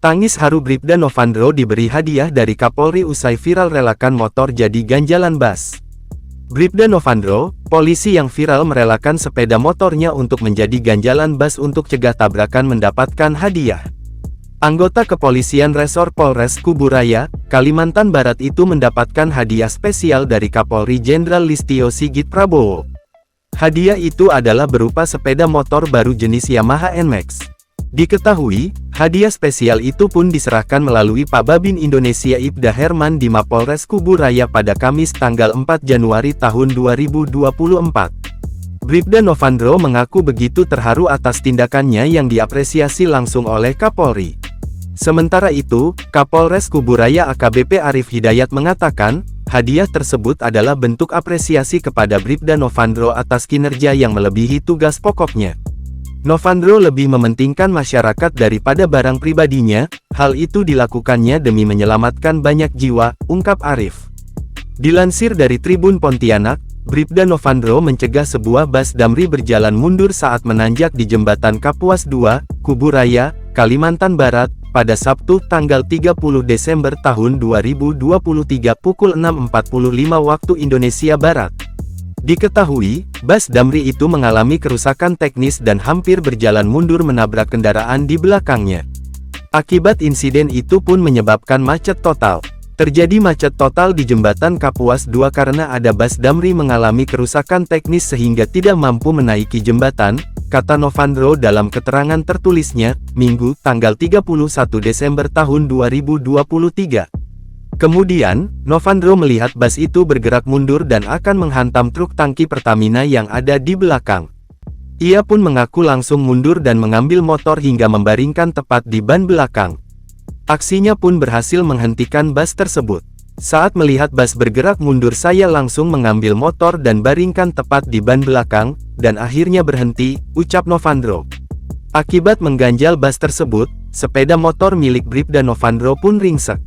Tangis haru Bribda Novandro diberi hadiah dari Kapolri usai viral relakan motor jadi ganjalan bas. Bribda Novandro, polisi yang viral merelakan sepeda motornya untuk menjadi ganjalan bas untuk cegah tabrakan mendapatkan hadiah. Anggota kepolisian Resor Polres Kuburaya, Kalimantan Barat itu mendapatkan hadiah spesial dari Kapolri Jenderal Listio Sigit Prabowo. Hadiah itu adalah berupa sepeda motor baru jenis Yamaha NMAX. Diketahui, hadiah spesial itu pun diserahkan melalui Pak Babin Indonesia Ibda Herman di Mapolres Kuburaya pada Kamis tanggal 4 Januari tahun 2024. Bribda Novandro mengaku begitu terharu atas tindakannya yang diapresiasi langsung oleh Kapolri. Sementara itu, Kapolres Kuburaya AKBP Arif Hidayat mengatakan, hadiah tersebut adalah bentuk apresiasi kepada Bribda Novandro atas kinerja yang melebihi tugas pokoknya. Novandro lebih mementingkan masyarakat daripada barang pribadinya, hal itu dilakukannya demi menyelamatkan banyak jiwa, ungkap Arif. Dilansir dari Tribun Pontianak, Bribda Novandro mencegah sebuah bus damri berjalan mundur saat menanjak di Jembatan Kapuas 2, Kuburaya, Kalimantan Barat, pada Sabtu tanggal 30 Desember tahun 2023 pukul 6.45 waktu Indonesia Barat. Diketahui, bus damri itu mengalami kerusakan teknis dan hampir berjalan mundur menabrak kendaraan di belakangnya. Akibat insiden itu pun menyebabkan macet total. Terjadi macet total di Jembatan Kapuas 2 karena ada bus damri mengalami kerusakan teknis sehingga tidak mampu menaiki jembatan, kata Novandro dalam keterangan tertulisnya, Minggu, tanggal 31 Desember tahun 2023. Kemudian, Novandro melihat bus itu bergerak mundur dan akan menghantam truk tangki Pertamina yang ada di belakang. Ia pun mengaku langsung mundur dan mengambil motor hingga membaringkan tepat di ban belakang. Aksinya pun berhasil menghentikan bus tersebut. Saat melihat bus bergerak mundur, saya langsung mengambil motor dan baringkan tepat di ban belakang, dan akhirnya berhenti, ucap Novandro. Akibat mengganjal bus tersebut, sepeda motor milik Bribda Novandro pun ringsek.